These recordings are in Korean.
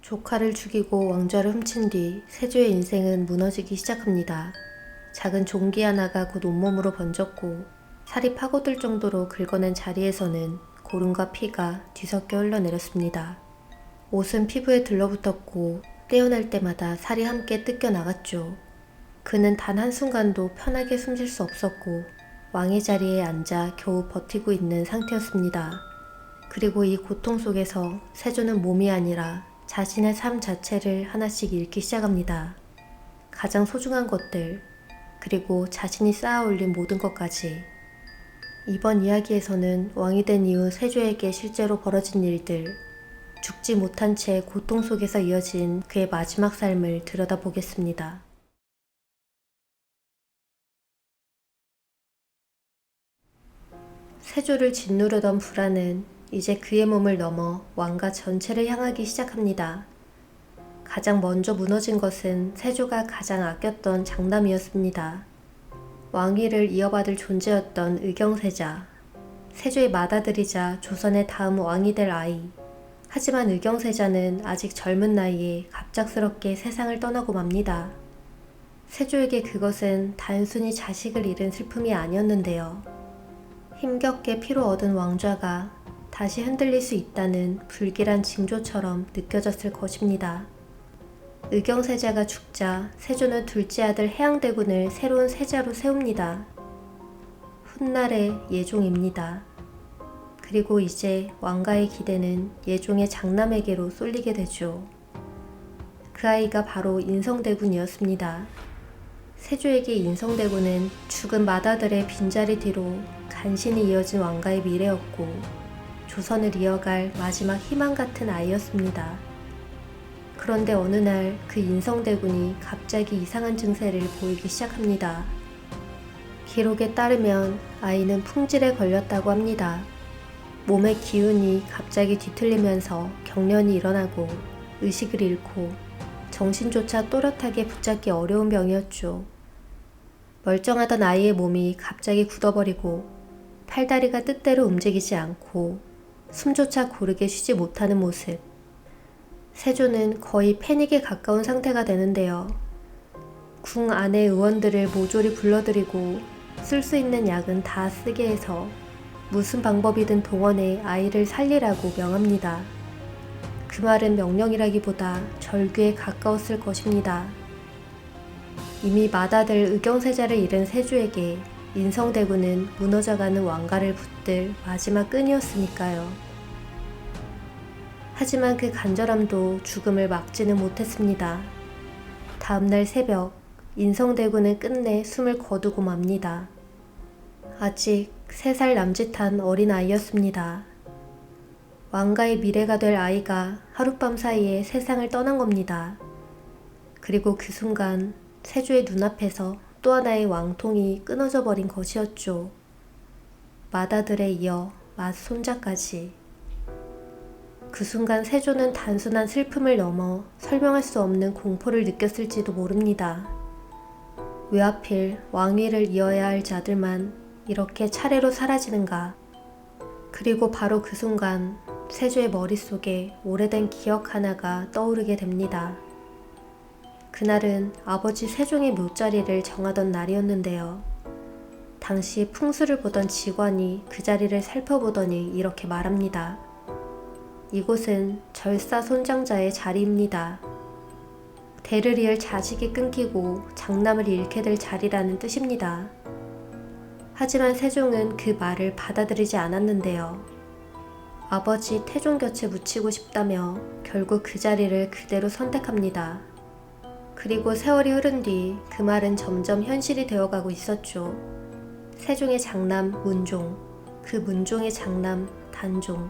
조카를 죽이고 왕좌를 훔친 뒤 세조의 인생은 무너지기 시작합니다. 작은 종기 하나가 곧 온몸으로 번졌고 살이 파고들 정도로 긁어낸 자리에서는 고름과 피가 뒤섞여 흘러내렸습니다. 옷은 피부에 들러붙었고 떼어낼 때마다 살이 함께 뜯겨 나갔죠. 그는 단 한순간도 편하게 숨쉴 수 없었고 왕의 자리에 앉아 겨우 버티고 있는 상태였습니다. 그리고 이 고통 속에서 세조는 몸이 아니라 자신의 삶 자체를 하나씩 잃기 시작합니다. 가장 소중한 것들, 그리고 자신이 쌓아 올린 모든 것까지. 이번 이야기에서는 왕이 된 이후 세조에게 실제로 벌어진 일들, 죽지 못한 채 고통 속에서 이어진 그의 마지막 삶을 들여다보겠습니다. 세조를 짓누르던 불안은 이제 그의 몸을 넘어 왕가 전체를 향하기 시작합니다. 가장 먼저 무너진 것은 세조가 가장 아꼈던 장남이었습니다. 왕위를 이어받을 존재였던 의경세자, 세조의 맏아들이자 조선의 다음 왕이 될 아이. 하지만 의경세자는 아직 젊은 나이에 갑작스럽게 세상을 떠나고 맙니다. 세조에게 그것은 단순히 자식을 잃은 슬픔이 아니었는데요. 힘겹게 피로 얻은 왕좌가 다시 흔들릴 수 있다는 불길한 징조처럼 느껴졌을 것입니다. 의경세자가 죽자 세조는 둘째 아들 해양대군을 새로운 세자로 세웁니다. 훗날의 예종입니다. 그리고 이제 왕가의 기대는 예종의 장남에게로 쏠리게 되죠. 그 아이가 바로 인성대군이었습니다. 세조에게 인성대군은 죽은 맏아들의 빈자리 뒤로 간신히 이어진 왕가의 미래였고 조선을 이어갈 마지막 희망 같은 아이였습니다. 그런데 어느 날 그 인성대군이 갑자기 이상한 증세를 보이기 시작합니다. 기록에 따르면 아이는 풍질에 걸렸다고 합니다. 몸의 기운이 갑자기 뒤틀리면서 경련이 일어나고 의식을 잃고 정신조차 또렷하게 붙잡기 어려운 병이었죠. 멀쩡하던 아이의 몸이 갑자기 굳어버리고 팔다리가 뜻대로 움직이지 않고 숨조차 고르게 쉬지 못하는 모습. 세조는 거의 패닉에 가까운 상태가 되는데요. 궁 안의 의원들을 모조리 불러들이고 쓸 수 있는 약은 다 쓰게 해서 무슨 방법이든 동원해 아이를 살리라고 명합니다. 그 말은 명령이라기보다 절규에 가까웠을 것입니다. 이미 맏아들 의경세자를 잃은 세조에게 인성대군은 무너져가는 왕가를 붙들 마지막 끈이었으니까요. 하지만 그 간절함도 죽음을 막지는 못했습니다. 다음날 새벽, 인성대군은 끝내 숨을 거두고 맙니다. 아직 3살 남짓한 어린아이였습니다. 왕가의 미래가 될 아이가 하룻밤 사이에 세상을 떠난 겁니다. 그리고 그 순간 세조의 눈앞에서 또 하나의 왕통이 끊어져 버린 것이었죠. 맏아들에 이어 맏손자까지. 그 순간 세조는 단순한 슬픔을 넘어 설명할 수 없는 공포를 느꼈을지도 모릅니다. 왜 하필 왕위를 이어야 할 자들만 이렇게 차례로 사라지는가. 그리고 바로 그 순간 세조의 머릿속에 오래된 기억 하나가 떠오르게 됩니다. 그날은 아버지 세종의 묘자리를 정하던 날이었는데요. 당시 풍수를 보던 직원이 그 자리를 살펴보더니 이렇게 말합니다. 이곳은 절사 손장자의 자리입니다. 대를 이을 자식이 끊기고 장남을 잃게 될 자리라는 뜻입니다. 하지만 세종은 그 말을 받아들이지 않았는데요. 아버지 태종 곁에 묻히고 싶다며 결국 그 자리를 그대로 선택합니다. 그리고 세월이 흐른 뒤 그 말은 점점 현실이 되어가고 있었죠. 세종의 장남 문종, 그 문종의 장남 단종,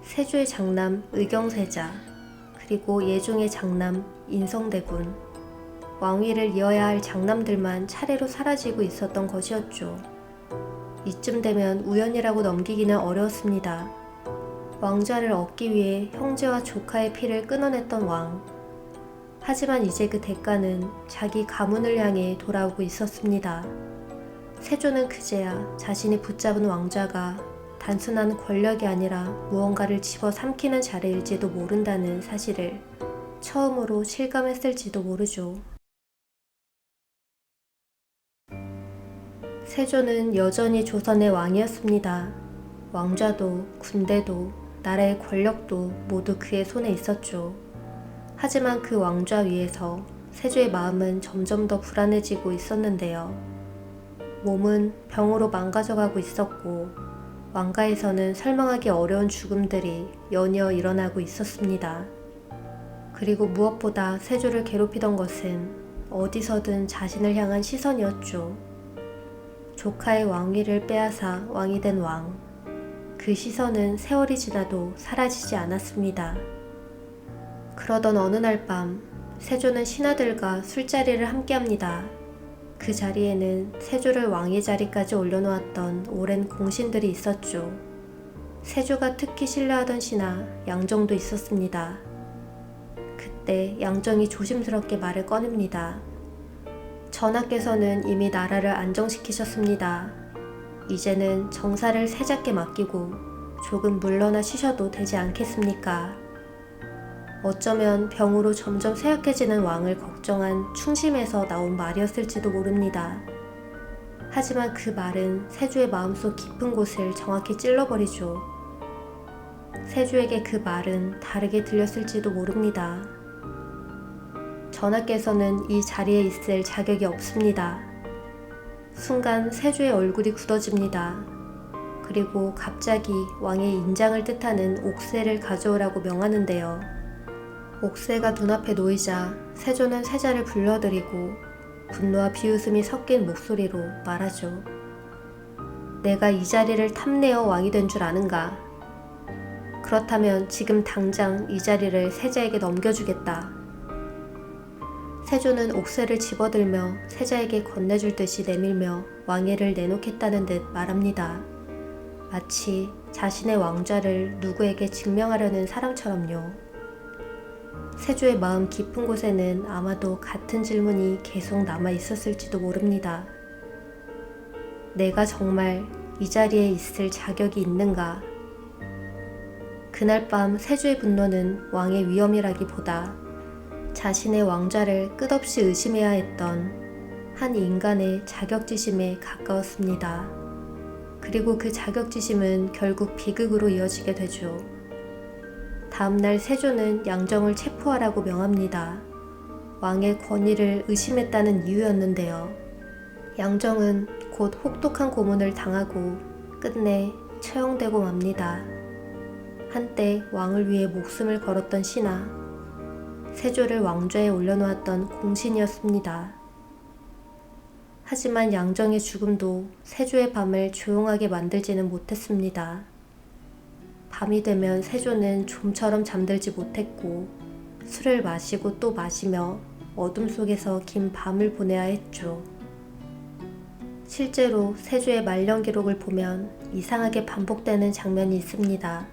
세조의 장남 의경세자, 그리고 예종의 장남 인성대군, 왕위를 이어야 할 장남들만 차례로 사라지고 있었던 것이었죠. 이쯤 되면 우연이라고 넘기기는 어려웠습니다. 왕좌를 얻기 위해 형제와 조카의 피를 끊어냈던 왕. 하지만 이제 그 대가는 자기 가문을 향해 돌아오고 있었습니다. 세조는 그제야 자신이 붙잡은 왕좌가 단순한 권력이 아니라 무언가를 집어삼키는 자리일지도 모른다는 사실을 처음으로 실감했을지도 모르죠. 세조는 여전히 조선의 왕이었습니다. 왕좌도 군대도 나라의 권력도 모두 그의 손에 있었죠. 하지만 그 왕좌 위에서 세조의 마음은 점점 더 불안해지고 있었는데요. 몸은 병으로 망가져가고 있었고 왕가에서는 설명하기 어려운 죽음들이 연이어 일어나고 있었습니다. 그리고 무엇보다 세조를 괴롭히던 것은 어디서든 자신을 향한 시선이었죠. 조카의 왕위를 빼앗아 왕이 된 왕. 그 시선은 세월이 지나도 사라지지 않았습니다. 그러던 어느 날 밤 세조는 신하들과 술자리를 함께합니다. 그 자리에는 세조를 왕의 자리까지 올려놓았던 오랜 공신들이 있었죠. 세조가 특히 신뢰하던 신하 양정도 있었습니다. 그때 양정이 조심스럽게 말을 꺼냅니다. 전하께서는 이미 나라를 안정시키셨습니다. 이제는 정사를 세자께 맡기고 조금 물러나 쉬셔도 되지 않겠습니까? 어쩌면 병으로 점점 쇠약해지는 왕을 걱정한 충심에서 나온 말이었을지도 모릅니다. 하지만 그 말은 세조의 마음속 깊은 곳을 정확히 찔러버리죠. 세조에게 그 말은 다르게 들렸을지도 모릅니다. 전하께서는 이 자리에 있을 자격이 없습니다. 순간 세조의 얼굴이 굳어집니다. 그리고 갑자기 왕의 인장을 뜻하는 옥새를 가져오라고 명하는데요. 옥새가 눈앞에 놓이자 세조는 세자를 불러들이고 분노와 비웃음이 섞인 목소리로 말하죠. 내가 이 자리를 탐내어 왕이 된 줄 아는가? 그렇다면 지금 당장 이 자리를 세자에게 넘겨주겠다. 세조는 옥새를 집어들며 세자에게 건네줄 듯이 내밀며 왕위를 내놓겠다는 듯 말합니다. 마치 자신의 왕좌를 누구에게 증명하려는 사람처럼요. 세조의 마음 깊은 곳에는 아마도 같은 질문이 계속 남아 있었을지도 모릅니다. 내가 정말 이 자리에 있을 자격이 있는가? 그날 밤 세조의 분노는 왕의 위험이라기보다 자신의 왕좌를 끝없이 의심해야 했던 한 인간의 자격지심에 가까웠습니다. 그리고 그 자격지심은 결국 비극으로 이어지게 되죠. 다음날 세조는 양정을 체포하라고 명합니다. 왕의 권위를 의심했다는 이유였는데요. 양정은 곧 혹독한 고문을 당하고 끝내 처형되고 맙니다. 한때 왕을 위해 목숨을 걸었던 신하, 세조를 왕좌에 올려놓았던 공신이었습니다. 하지만 양정의 죽음도 세조의 밤을 조용하게 만들지는 못했습니다. 밤이 되면 세조는 좀처럼 잠들지 못했고 술을 마시고 또 마시며 어둠 속에서 긴 밤을 보내야 했죠. 실제로 세조의 말년 기록을 보면 이상하게 반복되는 장면이 있습니다.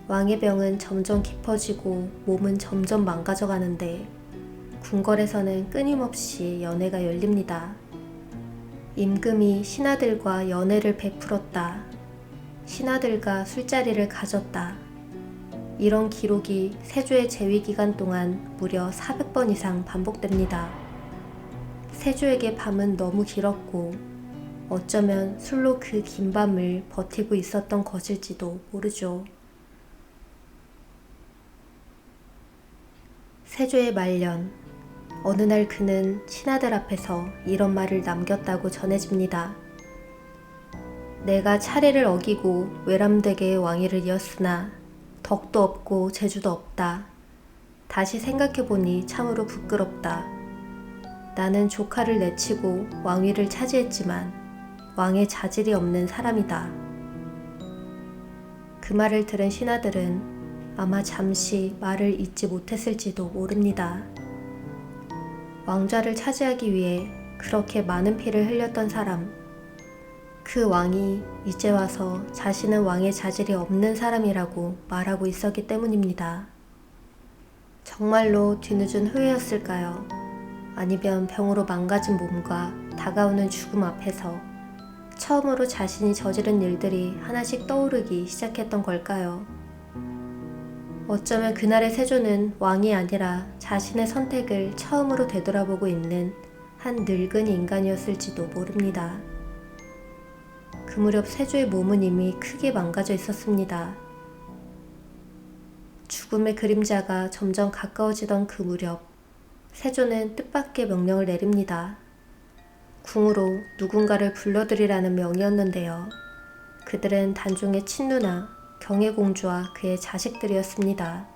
왕의 병은 점점 깊어지고 몸은 점점 망가져 가는데 궁궐에서는 끊임없이 연회가 열립니다. 임금이 신하들과 연회를 베풀었다. 신하들과 술자리를 가졌다. 이런 기록이 세조의 재위 기간 동안 무려 400번 이상 반복됩니다. 세조에게 밤은 너무 길었고 어쩌면 술로 그 긴 밤을 버티고 있었던 것일지도 모르죠. 세조의 말년, 어느 날 그는 신하들 앞에서 이런 말을 남겼다고 전해집니다. 내가 차례를 어기고 외람되게 왕위를 이었으나 덕도 없고 재주도 없다. 다시 생각해보니 참으로 부끄럽다. 나는 조카를 내치고 왕위를 차지했지만 왕의 자질이 없는 사람이다. 그 말을 들은 신하들은 아마 잠시 말을 잇지 못했을지도 모릅니다. 왕좌를 차지하기 위해 그렇게 많은 피를 흘렸던 사람, 그 왕이 이제 와서 자신은 왕의 자질이 없는 사람이라고 말하고 있었기 때문입니다. 정말로 뒤늦은 후회였을까요? 아니면 병으로 망가진 몸과 다가오는 죽음 앞에서 처음으로 자신이 저지른 일들이 하나씩 떠오르기 시작했던 걸까요? 어쩌면 그날의 세조는 왕이 아니라 자신의 선택을 처음으로 되돌아보고 있는 한 늙은 인간이었을지도 모릅니다. 그 무렵 세조의 몸은 이미 크게 망가져 있었습니다. 죽음의 그림자가 점점 가까워지던 그 무렵, 세조는 뜻밖의 명령을 내립니다. 궁으로 누군가를 불러들이라는 명이었는데요. 그들은 단종의 친누나 경혜공주와 그의 자식들이었습니다.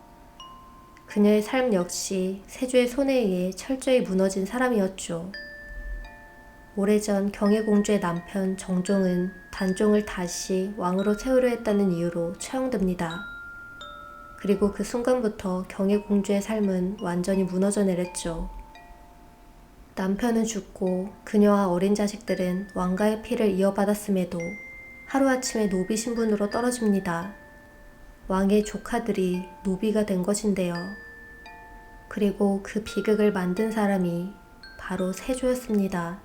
그녀의 삶 역시 세조의 손에 의해 철저히 무너진 사람이었죠. 오래전 경혜공주의 남편 정종은 단종을 다시 왕으로 세우려 했다는 이유로 처형됩니다. 그리고 그 순간부터 경혜공주의 삶은 완전히 무너져 내렸죠. 남편은 죽고 그녀와 어린 자식들은 왕가의 피를 이어받았음에도 하루아침에 노비 신분으로 떨어집니다. 왕의 조카들이 노비가 된 것인데요. 그리고 그 비극을 만든 사람이 바로 세조였습니다.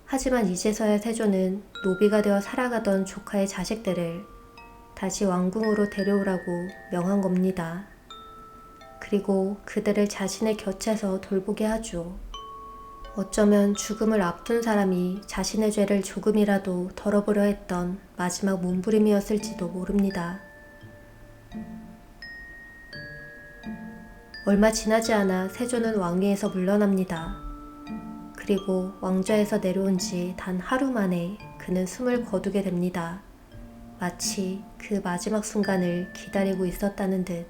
하지만 이제서야 세조는 노비가 되어 살아가던 조카의 자식들을 다시 왕궁으로 데려오라고 명한 겁니다. 그리고 그들을 자신의 곁에서 돌보게 하죠. 어쩌면 죽음을 앞둔 사람이 자신의 죄를 조금이라도 덜어보려 했던 마지막 몸부림이었을지도 모릅니다. 얼마 지나지 않아 세조는 왕위에서 물러납니다. 그리고 왕좌에서 내려온 지 단 하루 만에 그는 숨을 거두게 됩니다. 마치 그 마지막 순간을 기다리고 있었다는 듯.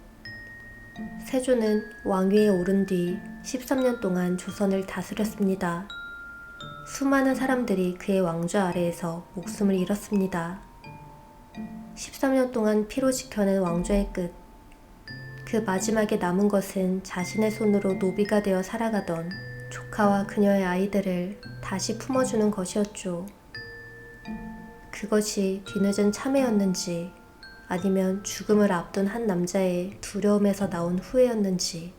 세조는 왕위에 오른 뒤 13년 동안 조선을 다스렸습니다. 수많은 사람들이 그의 왕좌 아래에서 목숨을 잃었습니다. 13년 동안 피로 지켜낸 왕좌의 끝. 그 마지막에 남은 것은 자신의 손으로 노비가 되어 살아가던 조카와 그녀의 아이들을 다시 품어주는 것이었죠. 그것이 뒤늦은 참회였는지 아니면 죽음을 앞둔 한 남자의 두려움에서 나온 후회였는지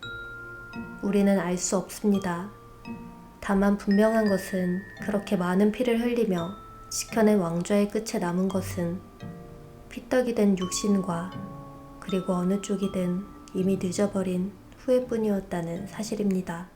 우리는 알 수 없습니다. 다만 분명한 것은 그렇게 많은 피를 흘리며 지켜낸 왕좌의 끝에 남은 것은 피떡이 된 육신과 그리고 어느 쪽이든 이미 늦어버린 후회뿐이었다는 사실입니다.